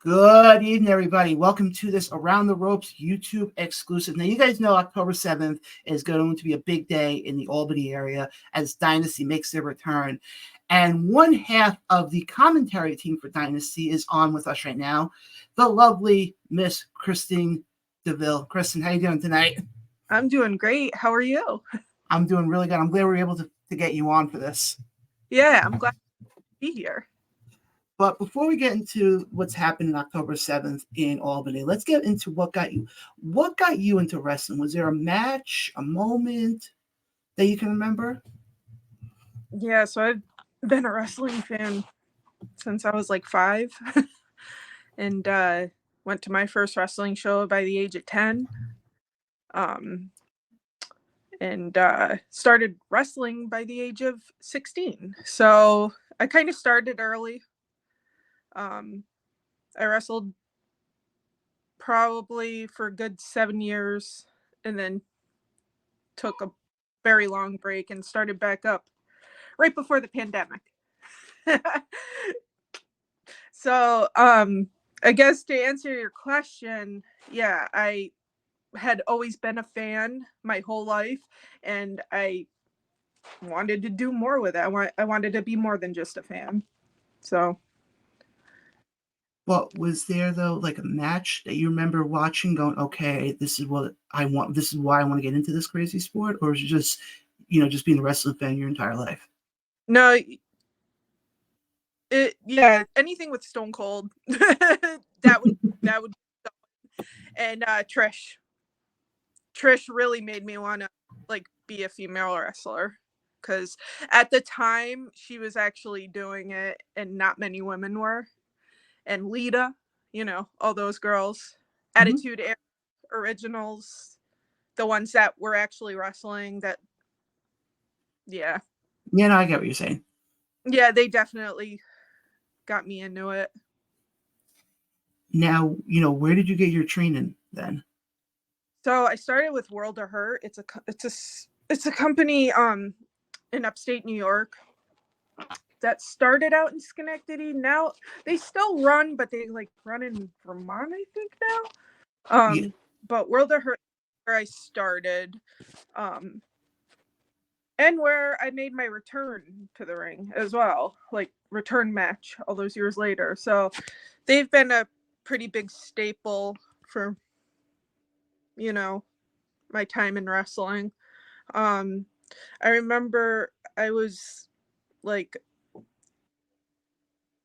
Good evening, everybody. Welcome to this Around the Ropes YouTube exclusive. Now, you guys know October 7th is going to be a big day in the Albany area as Dynasty makes their return. And one half of the commentary team for Dynasty is on with us right now, the lovely Miss Kristin Deville. Kristin, how you doing tonight? I'm doing great. How are you? I'm doing really good. I'm glad we were able to get you on for this. Yeah, I'm glad to be here. But before we get into what's happening October 7th in Albany, let's get into what got you into wrestling. Was there a match, a moment that you can remember? Yeah, so I've been a wrestling fan since I was like 5 and went to my first wrestling show by the age of 10. And started wrestling by the age of 16. So I kind of started early. I wrestled probably for a good 7 years and then took a very long break and started back up right before the pandemic. So I guess to answer your question, yeah, I had always been a fan my whole life, and I wanted to do more with it. I wanted to be more than just a fan. So Well, was there though like a match that you remember watching going, okay, this is what I want, this is why I want to get into this crazy sport? Or is it just, just being a wrestling fan your entire life? no, anything with Stone Cold. that would and Trish really made me want to like be a female wrestler, because at the time she was actually doing it and not many women were. And Lita, all those girls, Attitude Era originals, the ones that were actually wrestling, that yeah. Yeah, no, I get what you're saying. Yeah, they definitely got me into it. Now, where did you get your training then? So I started with World of Hurt. It's a company in upstate New York that started out in Schenectady. Now they still run, but they like run in Vermont, I think now. Yeah. But World of Hurt, where I started, and where I made my return to the ring as well, like return match all those years later. So they've been a pretty big staple for, my time in wrestling. I remember I was like,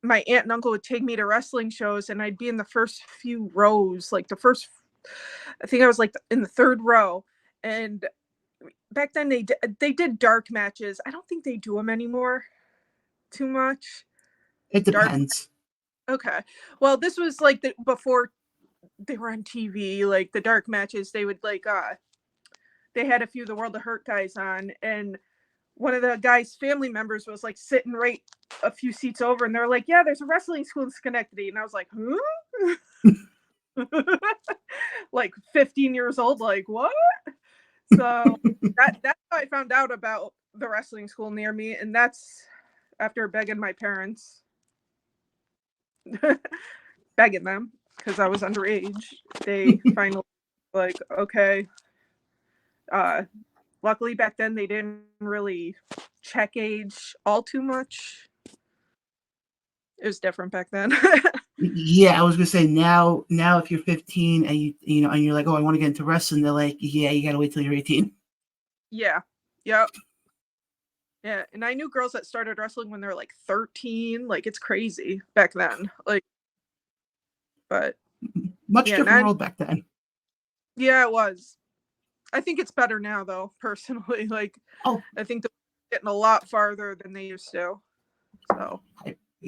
my aunt and uncle would take me to wrestling shows and I'd be in the first few rows, like I think I was like in the third row. And back then they did dark matches. I don't think they do them anymore too much. It depends. Okay. Well, this was like before they were on TV, like the dark matches. They would like they had a few of the World of Hurt guys on, and one of the guys' family members was like sitting right a few seats over, and they're like, "Yeah, there's a wrestling school in Schenectady," and I was like, "Huh?" Like 15 years old, like what? So that's how I found out about the wrestling school near me, and that's after begging my parents, begging them because I was underage. They finally like, okay. Luckily back then they didn't really check age all too much. It was different back then. Yeah, I was gonna say now if you're 15 and and you're like, oh, I want to get into wrestling, they're like, yeah, you gotta wait till you're 18. Yeah. Yep. Yeah, and I knew girls that started wrestling when they were like 13. Like it's crazy back then. Like, but Much yeah, different world back then. Yeah, it was. I think it's better now, though. Personally, like, I think they're getting a lot farther than they used to. So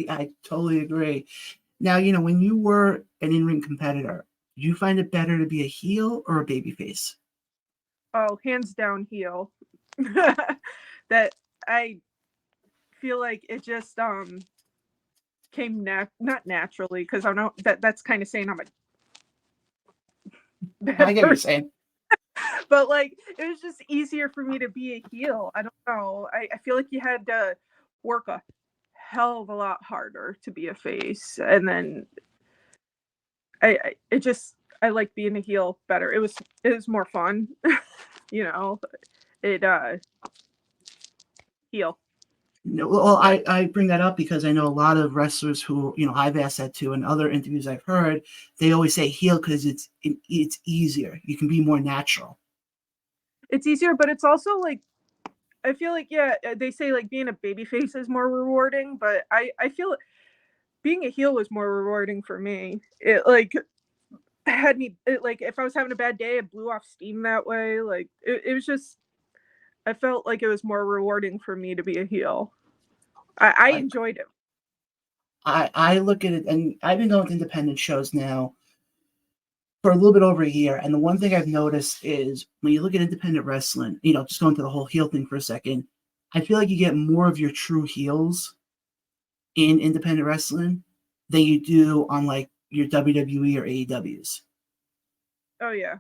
I totally agree. Now, when you were an in-ring competitor, did you find it better to be a heel or a babyface? Oh, hands down heel. That I feel like it just came not naturally, because I know that's kind of saying I'm a bad I get what you're person. saying. But like it was just easier for me to be a heel. I don't know. I feel like you had to work a hell of a lot harder to be a face. And then I like being a heel better. It was more fun. You know, it heel. No, well, I bring that up because I know a lot of wrestlers who, I've asked that too, and other interviews I've heard, they always say heel because it's easier. You can be more natural. It's easier, but it's also like, I feel like, yeah, they say like being a babyface is more rewarding, but I feel being a heel was more rewarding for me. It like had me like if I was having a bad day, it blew off steam that way. Like it was just, I felt like it was more rewarding for me to be a heel. I enjoyed it. I look at it, and I've been going to independent shows now for a little bit over a year, and the one thing I've noticed is when you look at independent wrestling, just going to the whole heel thing for a second, I feel like you get more of your true heels in independent wrestling than you do on like your WWE or AEWs. Oh yeah,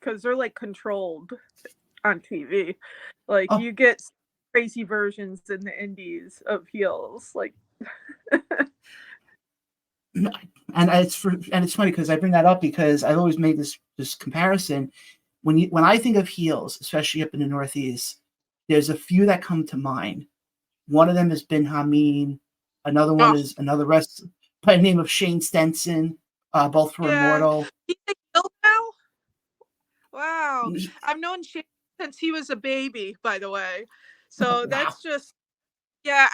because they're like controlled on TV. Like Oh, you get crazy versions in the indies of heels. Like and it's funny because I bring that up because I've always made this comparison. When I think of heels, especially up in the Northeast, there's a few that come to mind. One of them is Ben Hameen. Another one is another wrestler by the name of Shane Stenson. Both were yeah, immortal. he's a heel now. Wow, I've known Shane since he was a baby, by the way. So Wow. that's just, yeah.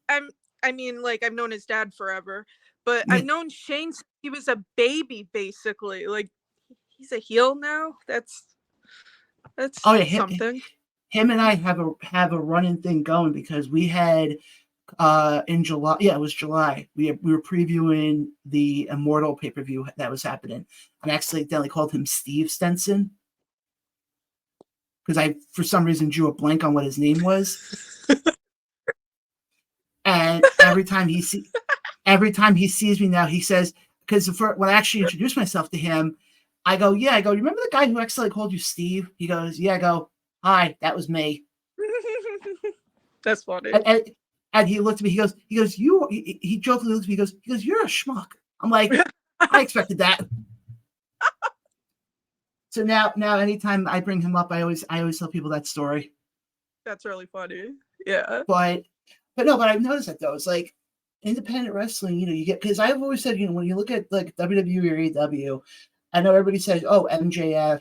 I mean, like I've known his dad forever, but I've known Shane since he was a baby, basically. Like he's a heel now. That's Oh yeah, something. Him and I have a running thing going because we had in July, it was July. We were previewing the Immortal pay-per-view that was happening. I accidentally called him Steve Stenson because I, for some reason, drew a blank on what his name was. And every time he sees me now, he says, because when I actually introduced myself to him, I go, remember the guy who accidentally called you Steve? He goes, yeah. I go, hi, that was me. That's funny. And he looked at me. He goes, he jokingly looked at me. He goes, you're a schmuck. I'm like, I expected that. So now, anytime I bring him up, I always tell people that story. That's really funny. Yeah. But I've noticed that though. It's like independent wrestling. You get, because I've always said, when you look at like WWE or AEW, I know everybody says, oh, MJF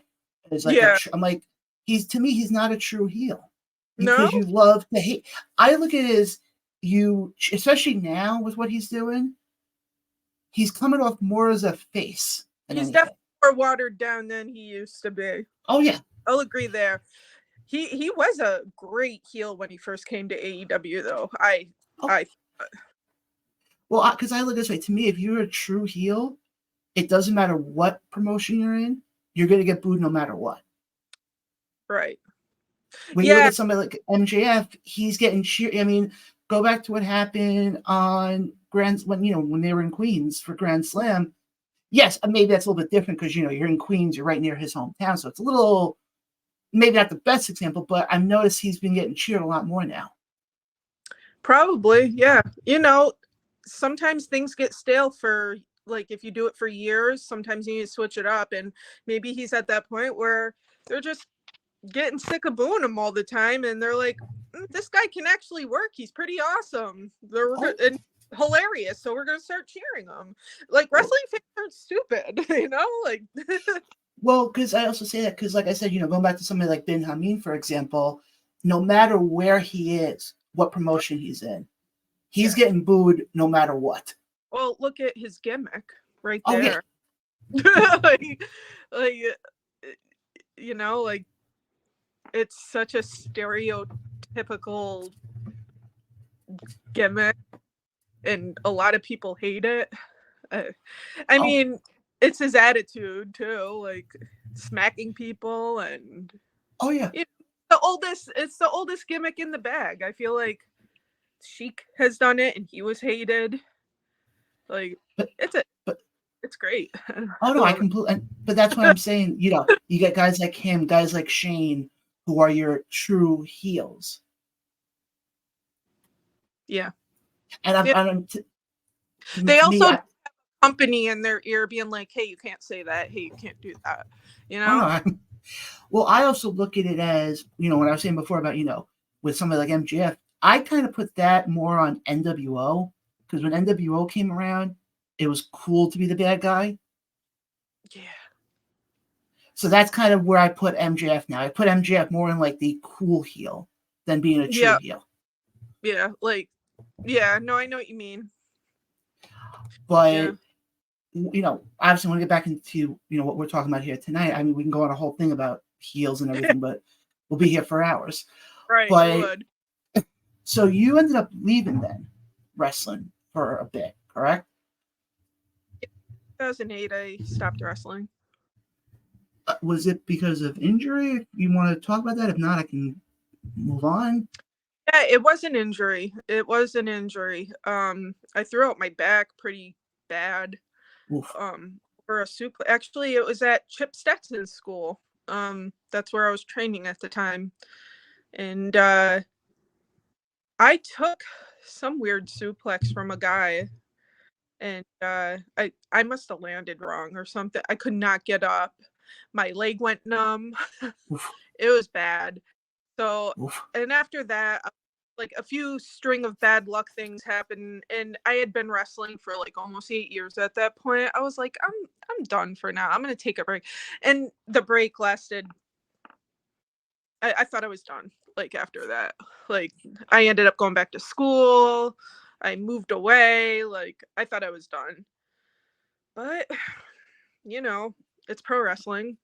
is like, I'm like, to me, he's not a true heel. Because you love to hate. I look at it as especially now with what he's doing, he's coming off more as a face. He's definitely more watered down than he used to be. Oh yeah, I'll agree there. He was a great heel when he first came to AEW, though. Well, because I look this way. To me, if you're a true heel, it doesn't matter what promotion you're in, you're going to get booed no matter what. Right. When you look at somebody like MJF, he's getting cheered. I mean, go back to what happened on when they were in Queens for Grand Slam. Yes, maybe that's a little bit different because you're in Queens, you're right near his hometown, so it's a little, maybe not the best example, but I've noticed he's been getting cheered a lot more now. Probably, yeah. Sometimes things get stale for, like, if you do it for years, sometimes you need to switch it up, and maybe he's at that point where they're just getting sick of booing him all the time, and they're like, this guy can actually work. He's pretty awesome. And hilarious. So we're gonna start cheering him. Like, wrestling fans aren't stupid, like. Well, because I also say that because, like I said, going back to somebody like Ben Hameen, for example, no matter where he is, what promotion he's in, he's getting booed no matter what. Well, look at his gimmick right there. Like, it's such a stereotypical gimmick, and a lot of people hate it. I mean, it's his attitude too, like smacking people, and it's the oldest gimmick in the bag. I feel like Sheik has done it, and he was hated. Like, it's great. Oh no, I completely. But that's what I'm saying. You get guys like him, guys like Shane, who are your true heels. Yeah, and they also have a company in their ear being like, hey, you can't say that. Hey, you can't do that. You Oh, know? no. Well, I also look at it as, what I was saying before about, with somebody like MGF, I kind of put that more on NWO, because when NWO came around, it was cool to be the bad guy. Yeah. So that's kind of where I put MJF now. I put MJF more in like the cool heel than being a true heel. Yeah, like, yeah, no, I know what you mean. But, obviously, when we get back into, what we're talking about here tonight, I mean, we can go on a whole thing about heels and everything, but we'll be here for hours. Right, but, we would. So you ended up leaving then, wrestling for a bit, correct? 2008, I stopped wrestling. Was it because of injury? You want to talk about that? If not, I can move on. Yeah, it was an injury. It was an injury. I threw out my back pretty bad. Oof. For a suplex. Actually, it was at Chip Stetson's school. That's where I was training at the time. And I took some weird suplex from a guy, and I must have landed wrong or something. I could not get up. My leg went numb. It was bad. So, and after that, like a few string of bad luck things happened, and I had been wrestling for like almost 8 years at that point. I was like, I'm done for now. I'm gonna take a break. And the break lasted, I thought I was done. Like after that, like I ended up going back to school. I moved away. Like I thought I was done. But it's pro wrestling.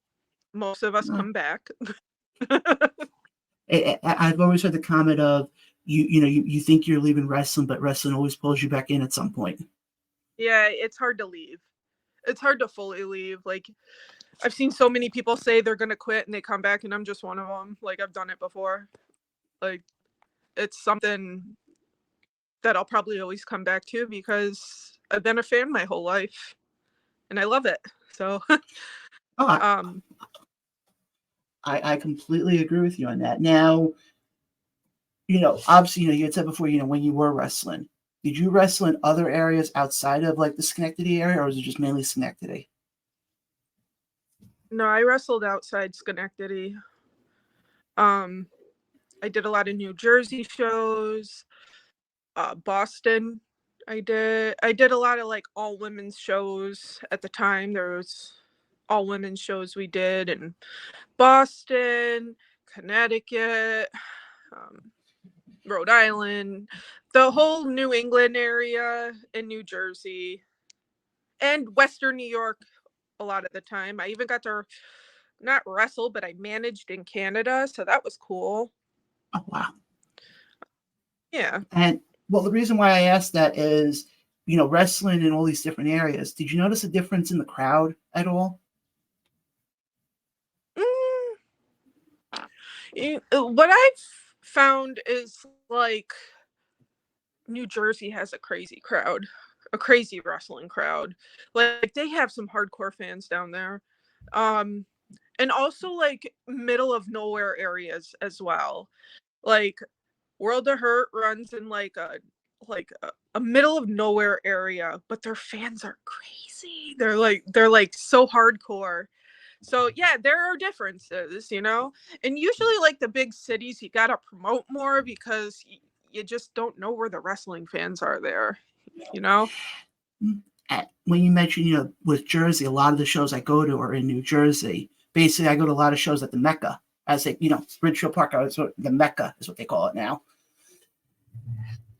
Most of us come back. I've always heard the comment of you think you're leaving wrestling, but wrestling always pulls you back in at some point. Yeah, it's hard to leave. It's hard to fully leave. Like I've seen so many people say they're gonna quit and they come back, and I'm just one of them. Like I've done it before. Like it's something that I'll probably always come back to because I've been a fan my whole life, and I love it. So, I completely agree with you on that. Now, obviously, you had said before, when you were wrestling, did you wrestle in other areas outside of like the Schenectady area, or was it just mainly Schenectady? No, I wrestled outside Schenectady. I did a lot of New Jersey shows, Boston. I did a lot of like all women's shows at the time. There was all women's shows we did in Boston, Connecticut, Rhode Island, the whole New England area, in New Jersey, and Western New York a lot of the time. I even got to not wrestle, but I managed in Canada, so that was cool. Oh, wow. Yeah. And well, the reason why I asked that is, wrestling in all these different areas. Did you notice a difference in the crowd at all? What I've found is like New Jersey has a crazy crowd, a crazy wrestling crowd. Like they have some hardcore fans down there. And also like middle of nowhere areas as well. Like World of Hurt runs in like a middle of nowhere area, but their fans are crazy. They're like so hardcore. So yeah, there are differences, and usually like the big cities, you gotta promote more because you just don't know where the wrestling fans are there. When you mentioned, with Jersey, a lot of the shows I go to are in New Jersey. Basically, I go to a lot of shows at the Mecca. I say, Ridgefield Park, the Mecca is what they call it now.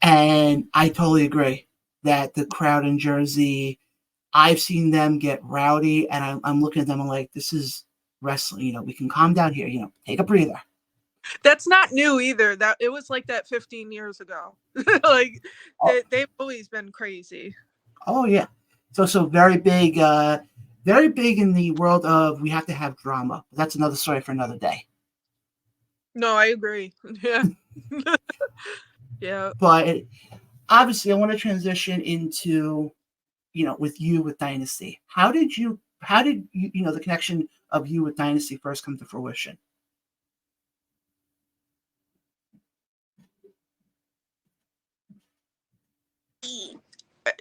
And I totally agree that the crowd in Jersey, I've seen them get rowdy, and I'm looking at them, I'm like, this is wrestling. We can calm down here. Take a breather. That's not new either. That it was like that 15 years ago. Like they've always been crazy. Oh yeah. So very big in the world of we have to have drama. That's another story for another day. No, I agree. Yeah. Yeah. But obviously I want to transition into, with you with Dynasty. How did you the connection of you with Dynasty first come to fruition?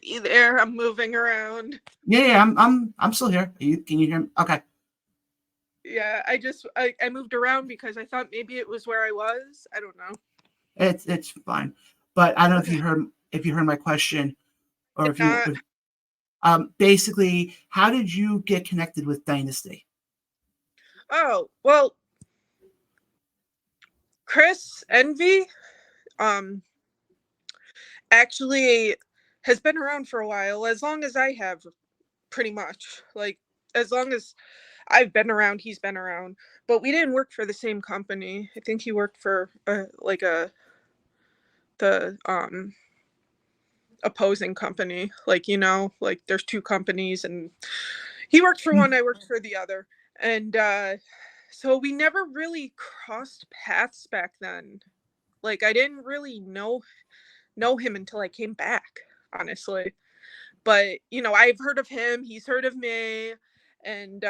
You there? I'm moving around. Yeah, I'm still here. Can you hear me? Okay. Yeah, I moved around because I thought maybe it was where I was. I don't know. It's fine. But I don't know Okay. if you heard my question, or Did not. basically, how did you get connected with Dynasty? Oh, well, Chris Envy actually has been around for a while, as long as I have, pretty much. Like, as long as I've been around, he's been around. But we didn't work for the same company. I think he worked for the opposing company. Like, like there's two companies, and he worked for one, I worked for the other. And so we never really crossed paths back then. Like, I didn't really know him until I came back, honestly. But I've heard of him, he's heard of me, and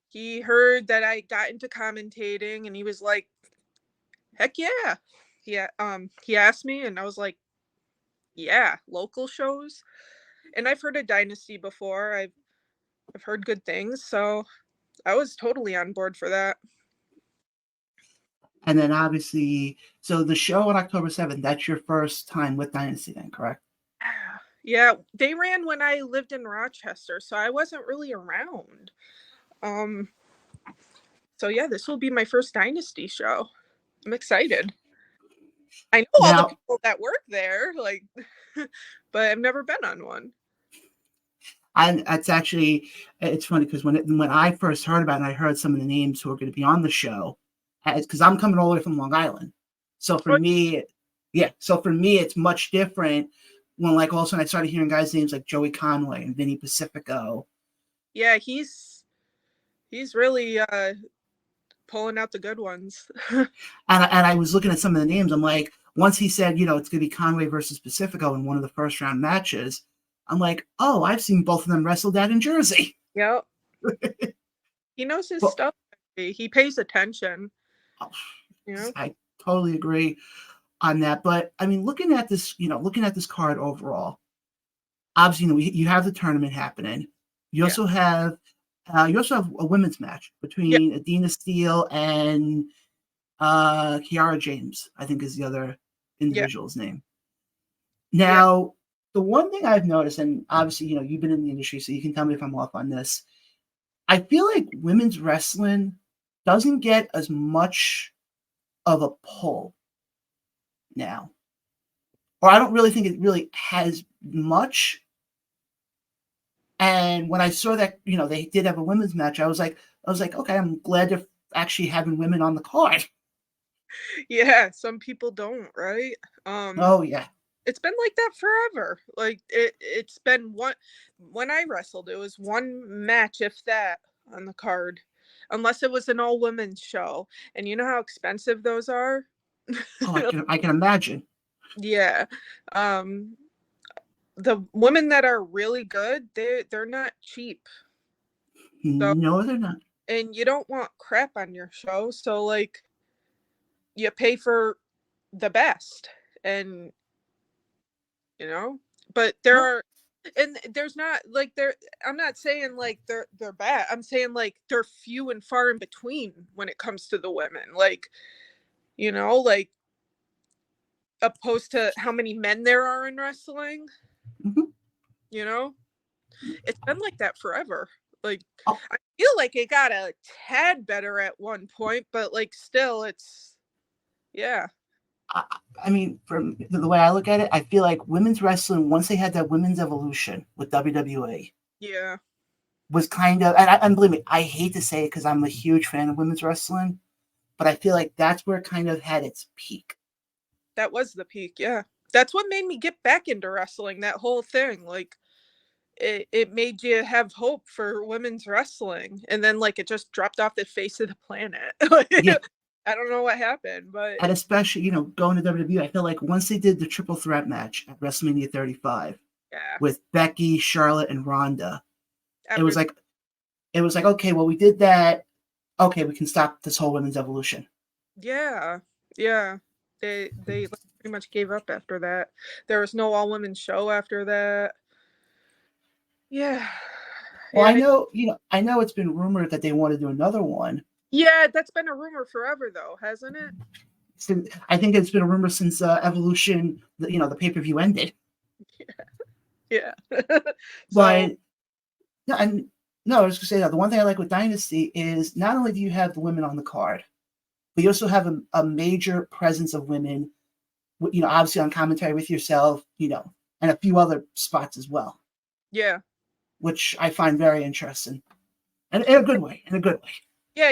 he heard that I got into commentating, and he was like, heck yeah. He asked me, and I was like, yeah, local shows. And I've heard of Dynasty before. I've heard good things, so I was totally on board for that. And then obviously, so the show on October 7th, that's your first time with Dynasty then, correct? Yeah, they ran when I lived in Rochester, so I wasn't really around. So yeah, this will be my first Dynasty show. I'm excited. I know all the Now, people that work there, like, but I've never been on one. that's actually, it's funny because when I first heard about it, I heard some of the names who are going to be on the show, because I'm coming all the way from Long Island. So for me, it's much different when, like, all of a sudden I started hearing guys' names like Joey Conway and Vinny Pacifico. Yeah, he's really pulling out the good ones. and I was looking at some of the names. I'm like, once he said, it's going to be Conway versus Pacifico in one of the first round matches, I'm like, oh, I've seen both of them wrestled out in Jersey. Yep. He knows his But, stuff. He pays attention. I totally agree on that. But I mean, looking at this card overall, obviously, you have the tournament happening. You also have a women's match between Adina Steele and Kiara James, I think is the other individual's name. Now, the one thing I've noticed, and obviously, you've been in the industry, so you can tell me if I'm off on this. I feel like women's wrestling doesn't get as much of a pull now. Or I don't really think it really has much. And when I saw that, they did have a women's match, I was like, okay, I'm glad they're actually having women on the card. Yeah, some people don't, right? Oh yeah. It's been like that forever. Like it's been one. When I wrestled, it was one match, if that, on the card, unless it was an all women's show. And you know how expensive those are. Oh, I can imagine. Yeah. The women that are really good, they're not cheap. So, no, they're not. and you don't want crap on your show, so like you pay for the best. And but there are, and there's not like I'm not saying like they're bad. I'm saying like they're few and far in between when it comes to the women. Like, like opposed to how many men there are in wrestling. Mm-hmm. It's been like that forever. Like, I feel like it got a tad better at one point, but like still it's I mean, from the way I look at it, I feel like women's wrestling, once they had that women's evolution with WWE, was kind of, and believe me, I hate to say it because I'm a huge fan of women's wrestling, but I feel like that's where it kind of had its peak. That was the peak, yeah. That's what made me get back into wrestling, that whole thing. Like, it made you have hope for women's wrestling, and then like it just dropped off the face of the planet. I don't know what happened, but and especially going to WWE, I feel like once they did the triple threat match at WrestleMania 35 with Becky, Charlotte, and Ronda, it was like okay, well, we did that. Okay, we can stop this whole women's evolution. They pretty much gave up after that. There was no all-women show after that. Yeah. Well, Yeah. I know it's been rumored that they want to do another one. Yeah, that's been a rumor forever, though, hasn't it? I think it's been a rumor since Evolution, the pay-per-view ended. Yeah. But no, and no, I was gonna say that the one thing I like with Dynasty is not only do you have the women on the card, but you also have a major presence of women, obviously on commentary with yourself, and a few other spots as well. Yeah. Which I find very interesting, and in a good way. Yeah,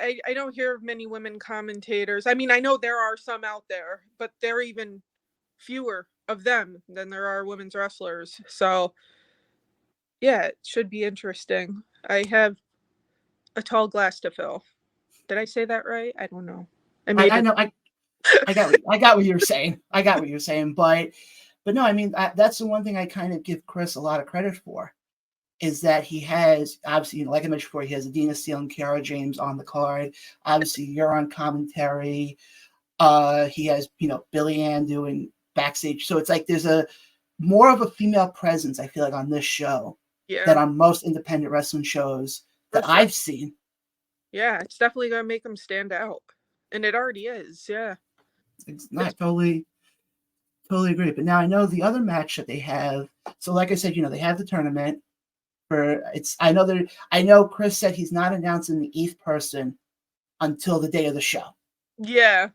I don't hear of many women commentators. I mean, I know there are some out there, but there are even fewer of them than there are women's wrestlers. So, yeah, it should be interesting. I have a tall glass to fill. Did I say that right? I don't know. I know. I got what you're saying. But no, I mean that's the one thing I kind of give Chris a lot of credit for, is that he has, obviously, like I mentioned before, he has a Dynasty and Kiara James on the card. Obviously, you're on commentary. He has, Billy Ann doing backstage. So it's like there's a more of a female presence, I feel like, on this show than on most independent wrestling shows that I've seen. Yeah, it's definitely going to make them stand out. And it already is, yeah. I totally agree. But now I know the other match that they have. So like I said, they have the tournament. I know Chris said he's not announcing the 8th person until the day of the show. Yeah.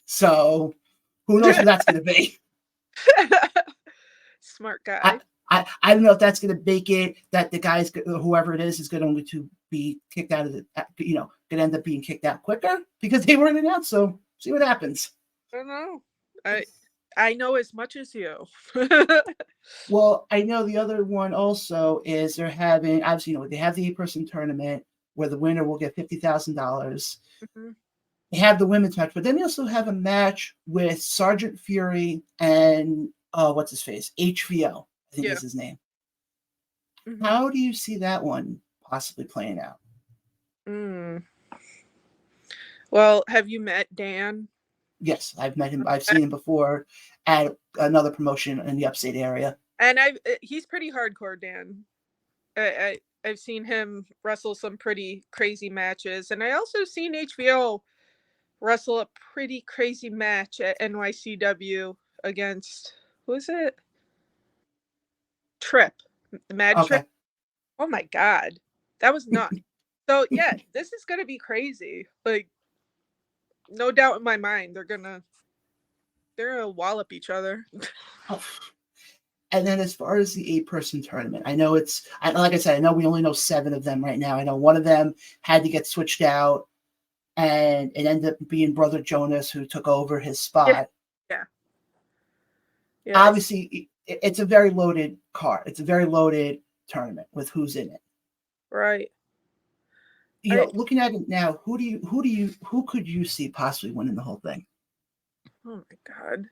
So who knows who that's going to be? Smart guy. I don't know if that's going to make it that the guys, whoever it is going to be kicked out of the, going to end up being kicked out quicker because they weren't announced. So see what happens. I don't know. I know as much as you. Well, I know the other one also is they're having, obviously, they have the 8-person tournament where the winner will get $50,000. Mm-hmm. They have the women's match, but then they also have a match with Sergeant Fury and what's his face? HVO, I think is his name. Mm-hmm. How do you see that one possibly playing out? Well, have you met Dan? Yes, I've met him. I've seen him before at another promotion in the upstate area. And he's pretty hardcore, Dan. I've seen him wrestle some pretty crazy matches. And I also seen HBO wrestle a pretty crazy match at NYCW against, who is it? Trip. Mad Trip. Oh my God. That was nuts. So yeah, this is going to be crazy. Like, no doubt in my mind, they're gonna wallop each other. And then as far as the 8-person tournament, I know like I said, I know we only know 7 of them right now. I know one of them had to get switched out, and it ended up being Brother Jonas who took over his spot. Yeah. Obviously, it's a very loaded card. It's a very loaded tournament with who's in it. Right. Looking at it now, who could you see possibly winning the whole thing? Oh my God.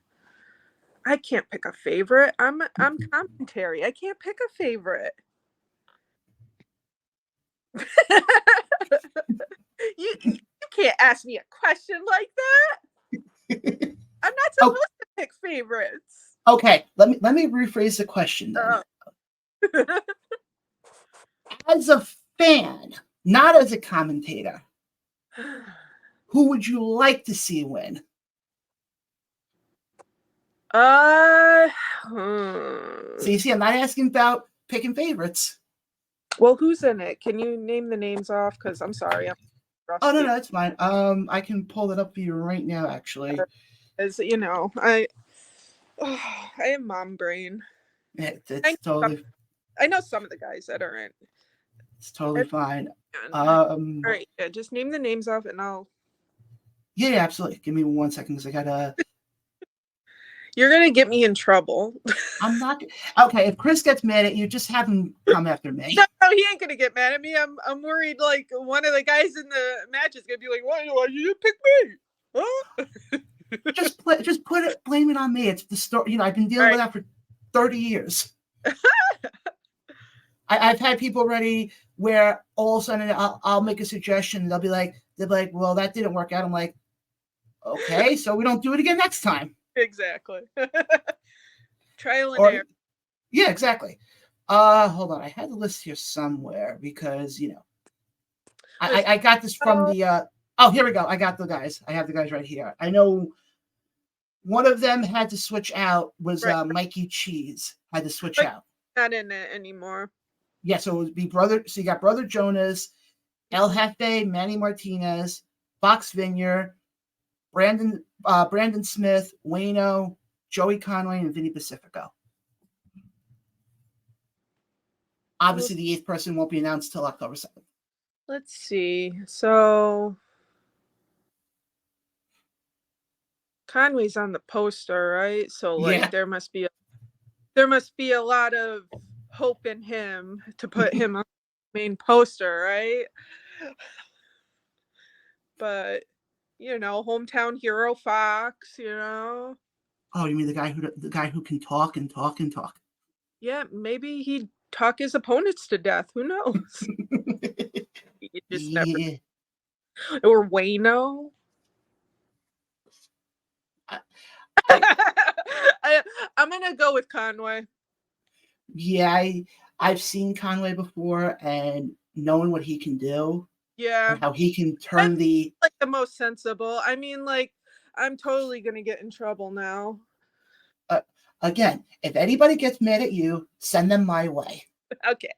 I can't pick a favorite. I'm commentary. I can't pick a favorite. you can't ask me a question like that. I'm not supposed to pick favorites. Okay, let me rephrase the question then. As a fan, not as a commentator, who would you like to see win? So you see, I'm not asking about picking favorites. Well, who's in it? Can you name the names off? Because I'm sorry. Oh no, that's fine. I can pull it up for you right now, actually. As you know, I am mom brain. It's totally. I know some of the guys that are in. It's totally fine. All right, yeah, just name the names off, and I'll. Yeah, absolutely. Give me 1 second, because I gotta. You're gonna get me in trouble. I'm not. Okay, if Chris gets mad at you, just have him come after me. No, he ain't gonna get mad at me. I'm worried. Like one of the guys in the match is gonna be like, "Why you didn't pick me?" Huh? just blame it on me. It's the story. I've been dealing with that for 30 years. I've had people already where all of a sudden I'll make a suggestion. They'll be like, well, that didn't work out. I'm like, Okay, so we don't do it again next time. Exactly. Trial and Or error. yeah, exactly. Hold on, I had the list here somewhere because I got this from the oh, here we go. I got the guys. I have the guys right here. I know one of them had to switch out was Right. Mikey Cheese had to switch Like, out. not in it anymore. Yeah, so it would be brother. So you got Brother Jonas, El Jefe, Manny Martinez, Box Vineyard, Brandon Smith, Wayno, Joey Conway, and Vinny Pacifico. Obviously, the eighth person won't be announced till October 7th. Let's see. So Conway's on the poster, right? So like Yeah. there must be a lot of hope in him to put him on the main poster, right? But hometown hero Fox, Oh, you mean the guy who can talk and talk and talk? Yeah, maybe he'd talk his opponents to death. Who knows? You just never. Yeah. Or Wayno. I'm gonna go with Conway. Yeah, I've seen Conway before, and knowing what he can do, Yeah, and how he can turn that's the. like the most sensible. I mean, like, I'm totally gonna get in trouble now. Again, if anybody gets mad at you, send them my way. Okay.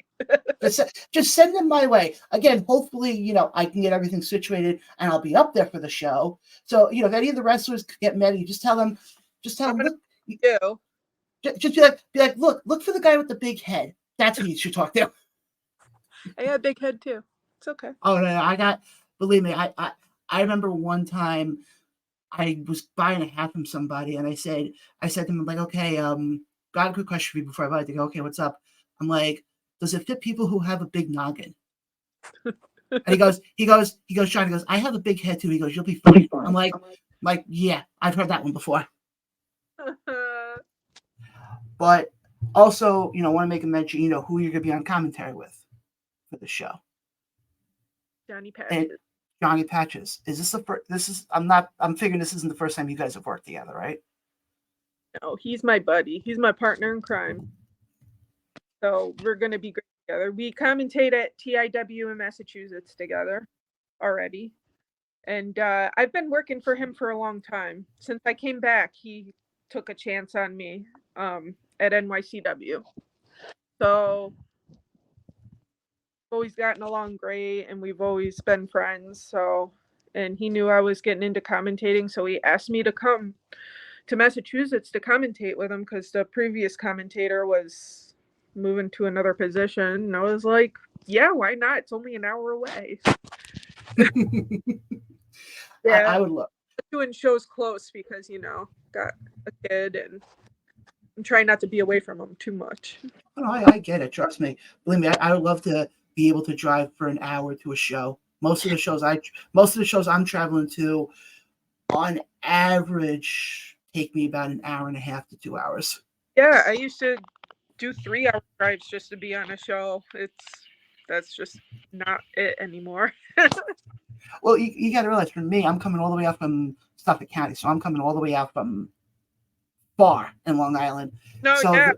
Just send them my way. Again, hopefully, I can get everything situated and I'll be up there for the show. So, if any of the wrestlers get mad at you, just tell them, look, You. just be like, look for the guy with the big head. That's who you should talk to. I got a big head too. It's okay. Oh no, believe me, I remember one time I was buying a hat from somebody and I said to him, I'm like, okay, got a quick question for you before I buy it. They go, okay, what's up? I'm like, does it fit people who have a big noggin? And he goes, John, he goes, I have a big head too. He goes, you'll be fine. I'm like, yeah, I've heard that one before. But also, want to make a mention, who you're going to be on commentary with for the show. Johnny Patches. Johnny Patches. Is this the first? I'm figuring this isn't the first time you guys have worked together, right? No, he's my buddy. He's my partner in crime. So we're going to be great together. We commentate at TIW in Massachusetts together already. And I've been working for him for a long time. Since I came back, he took a chance on me at NYCW. So always gotten along great, and we've always been friends. So, and he knew I was getting into commentating, so he asked me to come to Massachusetts to commentate with him because the previous commentator was moving to another position. And I was like, yeah, why not? It's only an hour away. Yeah, I would look. Doing shows close because got a kid and I'm trying not to be away from him too much. Oh, I get it. Trust me. Believe me, I would love to be able to drive for an hour to a show. Most of the shows I'm traveling to, on average, take me about an hour and a half to 2 hours. Yeah, I used to do 3-hour drives just to be on a show. That's just not it anymore. Well, you got to realize, for me, I'm coming all the way out from Suffolk County, so I'm coming all the way out from far in Long Island. No, so yeah.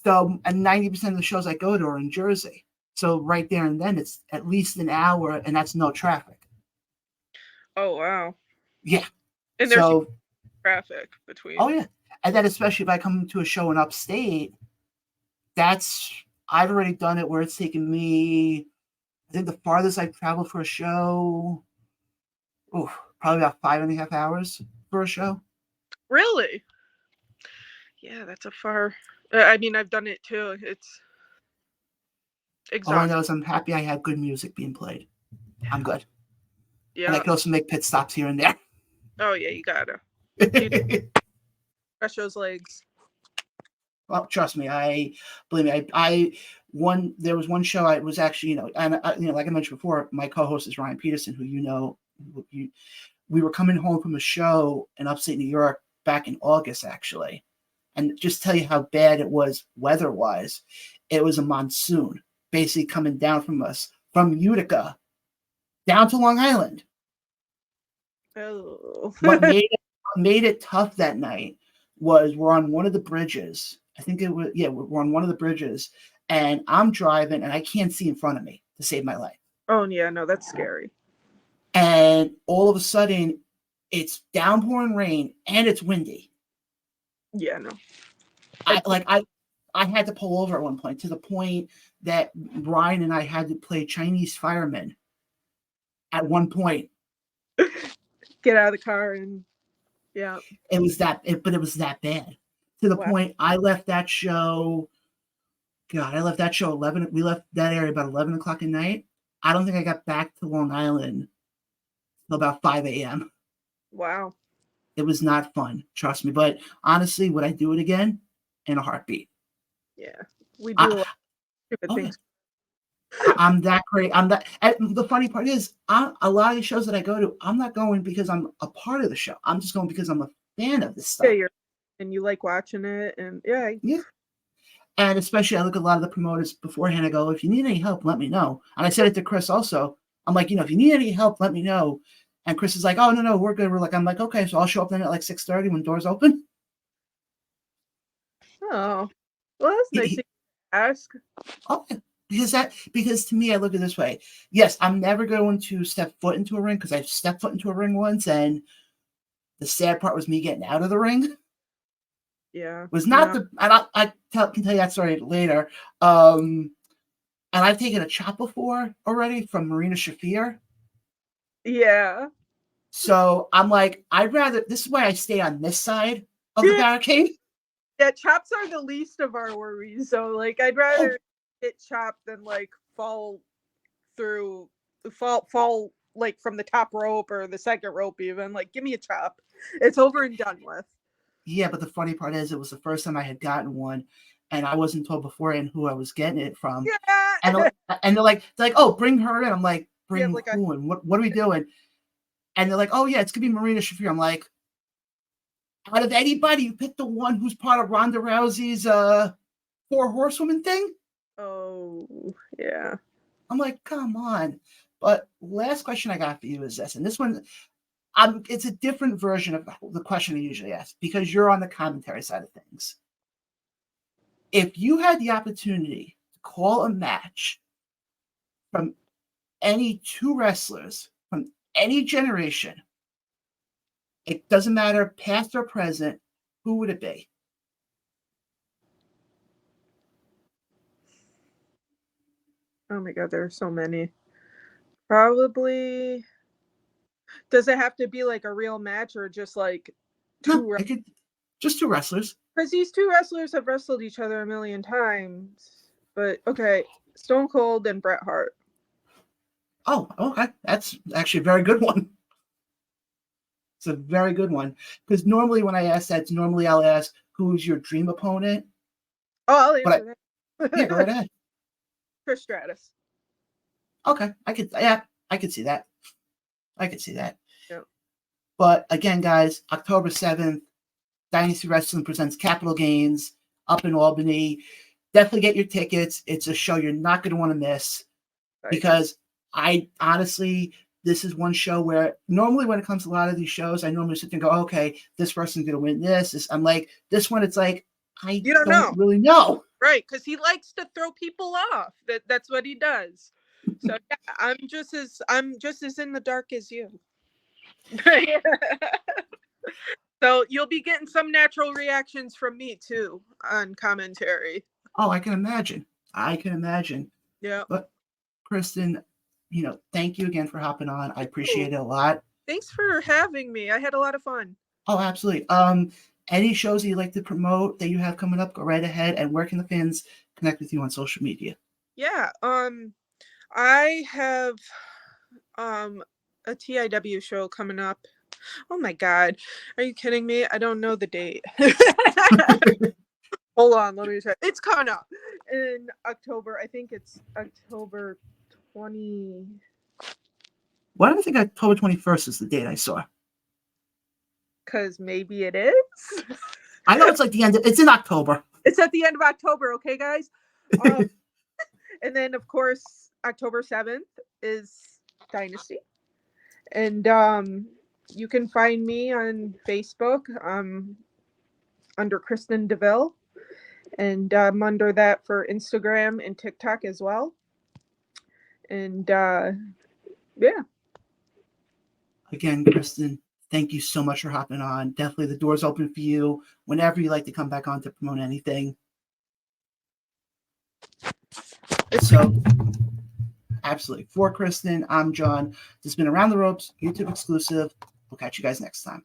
And 90% of the shows I go to are in Jersey. So right there and then, it's at least an hour, and that's no traffic. Oh, wow. Yeah. And there's traffic between. Oh, yeah. And then especially if I come to a show in upstate, I've already done it where it's taken me, I think the farthest I've traveled for a show, probably about 5.5 hours for a show. Really? Yeah, that's a far. I mean, I've done it too. It's exhausting. All I know is I'm happy I have good music being played. I'm good. Yeah. And I can also make pit stops here and there. Oh, yeah, you gotta. Crush those legs. Well, trust me, believe me, there was one show I was actually, and like I mentioned before, my co-host is Ryan Peterson, who we were coming home from a show in upstate New York back in August, actually. And just tell you how bad it was weather-wise, it was a monsoon basically coming down from us, from Utica, down to Long Island. Oh. What made it tough that night was we're on one of the bridges. I think it was, yeah, we're on one of the bridges, and I'm driving and I can't see in front of me to save my life. Oh yeah, no, that's scary. And all of a sudden, it's downpouring rain and it's windy. Yeah, no. I had to pull over at one point, to the point that Ryan and I had to play Chinese firemen at one point. Get out of the car and yeah. It was that bad, to the point I left that show. God, I left that show 11. We left that area about 11 o'clock at night. I don't think I got back to Long Island till about 5 a.m. Wow. It was not fun, trust me. But honestly, would I do it again? In a heartbeat. Yeah, we do a lot of stupid things. I'm that great. I'm that. And the funny part is, a lot of the shows that I go to, I'm not going because I'm a part of the show. I'm just going because I'm a fan of this stuff. Yeah, and you like watching it, and yeah. And especially, I look at a lot of the promoters beforehand. I go, if you need any help, let me know. And I said it to Chris also. I'm like, if you need any help, let me know. And Chris is like, oh, no, we're good. I'm like, okay, so I'll show up then at like 6:30 when doors open. Oh, well, that's nice to ask. Oh, because to me, I look at it this way. Yes, I'm never going to step foot into a ring, because I've stepped foot into a ring once, and the sad part was me getting out of the ring. Yeah, was not the. And I can tell you that story later. And I've taken a chop before already from Marina Shafir. Yeah. So I'm like, I'd rather. This is why I stay on this side of the barricade. Yeah, chops are the least of our worries. So like, I'd rather get chopped than like fall like from the top rope or the second rope even. Like, give me a chop. It's over and done with. Yeah, but the funny part is, it was the first time I had gotten one, and I wasn't told beforehand who I was getting it from. Yeah. And they're like, oh, bring her in. I'm like, bring who in? What are we doing? And they're like, oh yeah, it's gonna be Marina Shafir. I'm like, out of anybody, you picked the one who's part of Ronda Rousey's 4 horsewomen thing? Oh, yeah. I'm like, come on. But last question I got for you is this, and this one, it's a different version of the question I usually ask, because you're on the commentary side of things. If you had the opportunity to call a match from any 2 wrestlers from any generation, it doesn't matter past or present, who would it be? Oh my God, there are so many. Probably. Does it have to be like a real match, or just like just 2 wrestlers? Because these 2 wrestlers have wrestled each other a million times. But okay, Stone Cold and Bret Hart. Oh, okay. That's actually a very good one. It's a very good one. Because normally when I ask that, I'll ask, who's your dream opponent? Oh, I'll answer that. Yeah, go right ahead. Trish Stratus. Okay. I could see that. Yep. But again, guys, October 7th, Dynasty Wrestling presents Capital Gains up in Albany. Definitely get your tickets. It's a show you're not going to want to miss. Right. Because I honestly, this is one show where normally when it comes to a lot of these shows, I normally sit there and go, okay, this person's going to win this. I'm like, this one, it's like, you don't really know. Right, because he likes to throw people off. That's what he does. So yeah, I'm just as in the dark as you. So you'll be getting some natural reactions from me too on commentary. Oh, I can imagine. Yeah. But Kristin, thank you again for hopping on. I appreciate it a lot. Thanks for having me. I had a lot of fun. Oh, absolutely. Any shows that you'd like to promote that you have coming up, go right ahead. And where can the fans connect with you on social media? Yeah. I have a TIW show coming up. Oh my God. Are you kidding me? I don't know the date. Hold on, let me check. It's coming up in October. I think it's October 20. Why do I think October 21st is the date I saw? Because maybe it is. I know it's like the end. It's in October. It's at the end of October, okay, guys? And then, of course, October 7th is Dynasty. And you can find me on Facebook under Kristin Deville, and I'm under that for Instagram and TikTok as well. And yeah. Again, Kristin, thank you so much for hopping on. Definitely the door's open for you whenever you like to come back on to promote anything. So, absolutely. For Kristin, I'm John. This has been Around the Ropes, YouTube exclusive. We'll catch you guys next time.